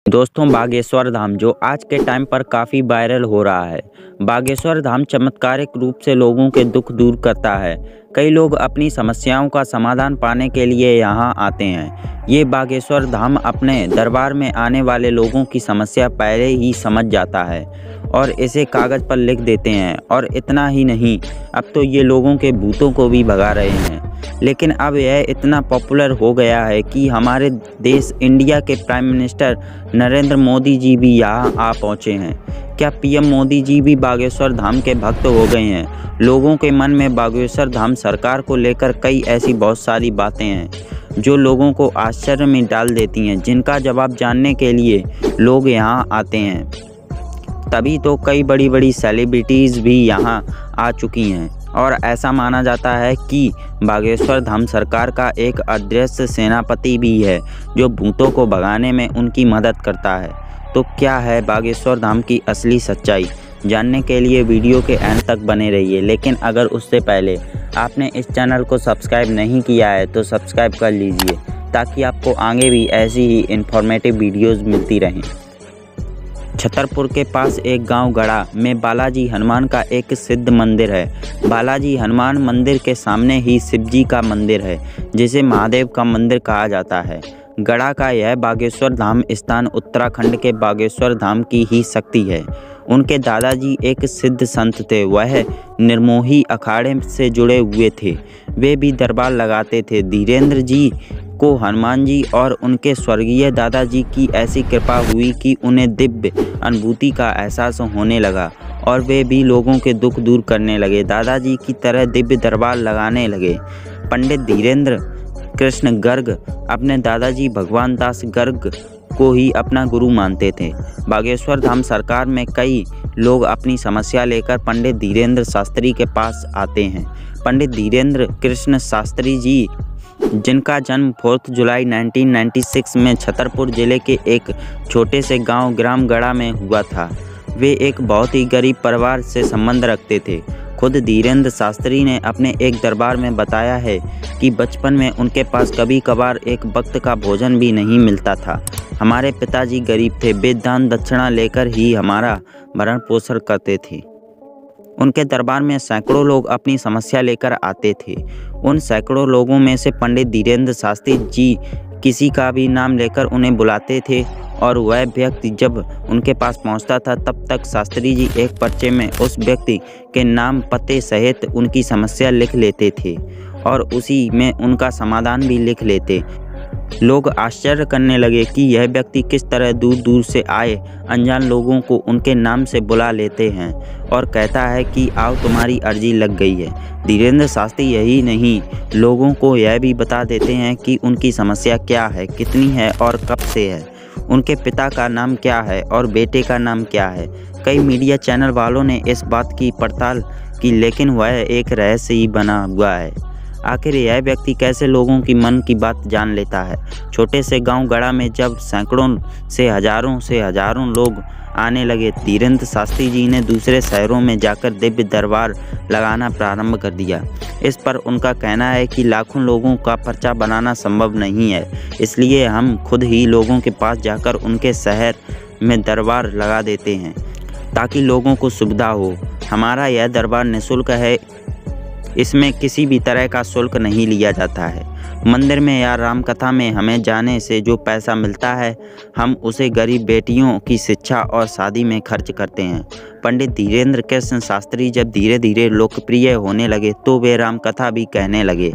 दोस्तों, बागेश्वर धाम जो आज के टाइम पर काफ़ी वायरल हो रहा है। बागेश्वर धाम चमत्कारिक रूप से लोगों के दुख दूर करता है। कई लोग अपनी समस्याओं का समाधान पाने के लिए यहाँ आते हैं। ये बागेश्वर धाम अपने दरबार में आने वाले लोगों की समस्या पहले ही समझ जाता है और इसे कागज़ पर लिख देते हैं। और इतना ही नहीं, अब तो ये लोगों के भूतों को भी भगा रहे हैं। लेकिन अब यह इतना पॉपुलर हो गया है कि हमारे देश इंडिया के प्राइम मिनिस्टर नरेंद्र मोदी जी भी यहाँ आ पहुँचे हैं। क्या पीएम मोदी जी भी बागेश्वर धाम के भक्त हो गए हैं? लोगों के मन में बागेश्वर धाम सरकार को लेकर कई ऐसी बहुत सारी बातें हैं जो लोगों को आश्चर्य में डाल देती हैं, जिनका जवाब जानने के लिए लोग यहाँ आते हैं। तभी तो कई बड़ी बड़ी सेलिब्रिटीज़ भी यहाँ आ चुकी हैं और ऐसा माना जाता है कि बागेश्वर धाम सरकार का एक अदृश्य सेनापति भी है जो भूतों को भगाने में उनकी मदद करता है। तो क्या है बागेश्वर धाम की असली सच्चाई? जानने के लिए वीडियो के एंड तक बने रहिए। लेकिन अगर उससे पहले आपने इस चैनल को सब्सक्राइब नहीं किया है तो सब्सक्राइब कर लीजिए, ताकि आपको आगे भी ऐसी ही इन्फॉर्मेटिव वीडियोज़ मिलती रहें। छतरपुर के पास एक गांव गड़ा में बालाजी हनुमान का एक सिद्ध मंदिर है। बालाजी हनुमान मंदिर के सामने ही शिवजी का मंदिर है, जिसे महादेव का मंदिर कहा जाता है। गड़ा का यह बागेश्वर धाम स्थान उत्तराखंड के बागेश्वर धाम की ही शक्ति है। उनके दादाजी एक सिद्ध संत थे। वह निर्मोही अखाड़े से जुड़े हुए थे। वे भी दरबार लगाते थे। धीरेन्द्र जी को हनुमान जी और उनके स्वर्गीय दादाजी की ऐसी कृपा हुई कि उन्हें दिव्य अनुभूति का एहसास होने लगा और वे भी लोगों के दुख दूर करने लगे। दादाजी की तरह दिव्य दरबार लगाने लगे। पंडित धीरेन्द्र कृष्ण गर्ग अपने दादाजी भगवान दास गर्ग को ही अपना गुरु मानते थे। बागेश्वर धाम सरकार में कई लोग अपनी समस्या लेकर पंडित धीरेन्द्र शास्त्री के पास आते हैं। पंडित धीरेन्द्र कृष्ण शास्त्री जी, जिनका जन्म 4 जुलाई 1996 में छतरपुर जिले के एक छोटे से गांव ग्राम गड़ा में हुआ था, वे एक बहुत ही गरीब परिवार से संबंध रखते थे। खुद धीरेन्द्र शास्त्री ने अपने एक दरबार में बताया है कि बचपन में उनके पास कभी कभार एक वक्त का भोजन भी नहीं मिलता था। हमारे पिताजी गरीब थे, वे दान दक्षिणा लेकर ही हमारा भरण पोषण करते थे। उनके दरबार में सैकड़ों लोग अपनी समस्या लेकर आते थे। उन सैकड़ों लोगों में से पंडित धीरेन्द्र शास्त्री जी किसी का भी नाम लेकर उन्हें बुलाते थे और वह व्यक्ति जब उनके पास पहुंचता था तब तक शास्त्री जी एक पर्चे में उस व्यक्ति के नाम पते सहित उनकी समस्या लिख लेते थे और उसी में उनका समाधान भी लिख लेते। लोग आश्चर्य करने लगे कि यह व्यक्ति किस तरह दूर दूर से आए अनजान लोगों को उनके नाम से बुला लेते हैं और कहता है कि आओ तुम्हारी अर्जी लग गई है। धीरेन्द्र शास्त्री यही नहीं, लोगों को यह भी बता देते हैं कि उनकी समस्या क्या है, कितनी है और कब से है, उनके पिता का नाम क्या है और बेटे का नाम क्या है। कई मीडिया चैनल वालों ने इस बात की पड़ताल की, लेकिन वह एक रहस्य ही बना हुआ है। आखिर यह व्यक्ति कैसे लोगों की मन की बात जान लेता है? छोटे से गांव गड़ा में जब सैकड़ों से हजारों लोग आने लगे, धीरेन्द्र शास्त्री जी ने दूसरे शहरों में जाकर दिव्य दरबार लगाना प्रारंभ कर दिया। इस पर उनका कहना है कि लाखों लोगों का पर्चा बनाना संभव नहीं है, इसलिए हम खुद ही लोगों के पास जाकर उनके शहर में दरबार लगा देते हैं ताकि लोगों को सुविधा हो। हमारा यह दरबार निःशुल्क है, इसमें किसी भी तरह का शुल्क नहीं लिया जाता है। मंदिर में या रामकथा में हमें जाने से जो पैसा मिलता है, हम उसे गरीब बेटियों की शिक्षा और शादी में खर्च करते हैं। पंडित धीरेन्द्र कृष्ण शास्त्री जब धीरे धीरे लोकप्रिय होने लगे तो वे रामकथा भी कहने लगे।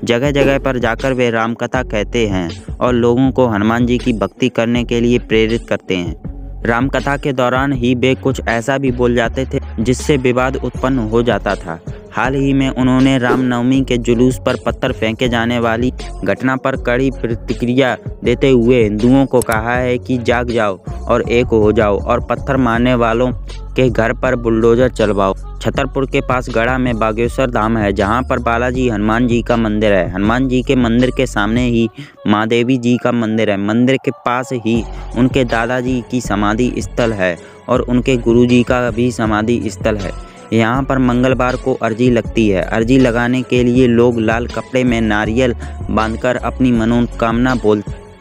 जगह जगह पर जाकर वे रामकथा कहते हैं और लोगों को हनुमान जी की भक्ति करने के लिए प्रेरित करते हैं। रामकथा के दौरान ही वे कुछ ऐसा भी बोल जाते थे जिससे विवाद उत्पन्न हो जाता था। हाल ही में उन्होंने रामनवमी के जुलूस पर पत्थर फेंके जाने वाली घटना पर कड़ी प्रतिक्रिया देते हुए हिंदुओं को कहा है कि जाग जाओ और एक हो जाओ और पत्थर मारने वालों के घर पर बुलडोजर चलवाओ। छतरपुर के पास गड़ा में बागेश्वर धाम है, जहां पर बालाजी हनुमान जी का मंदिर है। हनुमान जी के मंदिर के सामने ही महादेवी जी का मंदिर है। मंदिर के पास ही उनके दादाजी की समाधि स्थल है और उनके गुरुजी का भी समाधि स्थल है। यहाँ पर मंगलवार को अर्जी लगती है। अर्जी लगाने के लिए लोग लाल कपड़े में नारियल बांधकर अपनी मनोकामना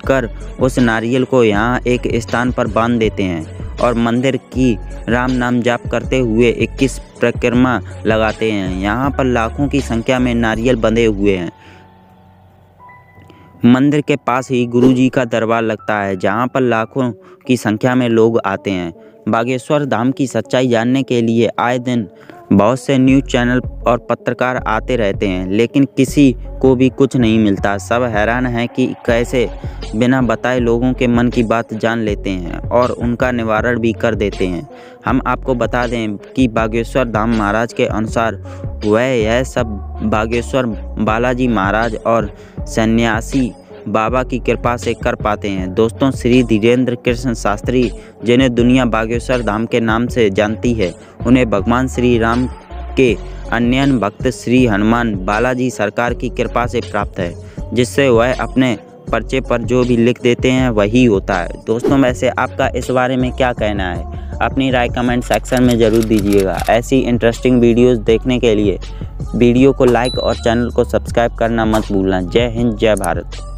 कर उस नारियल को यहाँ एक स्थान पर बांध देते हैं और मंदिर की राम नाम जाप करते हुए 21 परिक्रमा लगाते हैं। यहाँ पर लाखों की संख्या में नारियल बंधे हुए हैं। मंदिर के पास ही गुरुजी का दरबार लगता है, जहाँ पर लाखों की संख्या में लोग आते हैं। बागेश्वर धाम की सच्चाई जानने के लिए आए दिन बहुत से न्यूज़ चैनल और पत्रकार आते रहते हैं, लेकिन किसी को भी कुछ नहीं मिलता। सब हैरान हैं कि कैसे बिना बताए लोगों के मन की बात जान लेते हैं और उनका निवारण भी कर देते हैं। हम आपको बता दें कि बागेश्वर धाम महाराज के अनुसार वह यह सब बागेश्वर बालाजी महाराज और सन्यासी बाबा की कृपा से कर पाते हैं। दोस्तों, श्री धीरेन्द्र कृष्ण शास्त्री, जिन्हें दुनिया बागेश्वर धाम के नाम से जानती है, उन्हें भगवान श्री राम के अन्य भक्त श्री हनुमान बालाजी सरकार की कृपा से प्राप्त है, जिससे वह अपने पर्चे पर जो भी लिख देते हैं वही होता है। दोस्तों, वैसे आपका इस बारे में क्या कहना है? अपनी राय कमेंट सेक्शन में ज़रूर दीजिएगा। ऐसी इंटरेस्टिंग वीडियोस देखने के लिए वीडियो को लाइक और चैनल को सब्सक्राइब करना मत भूलना। जय हिंद, जय भारत।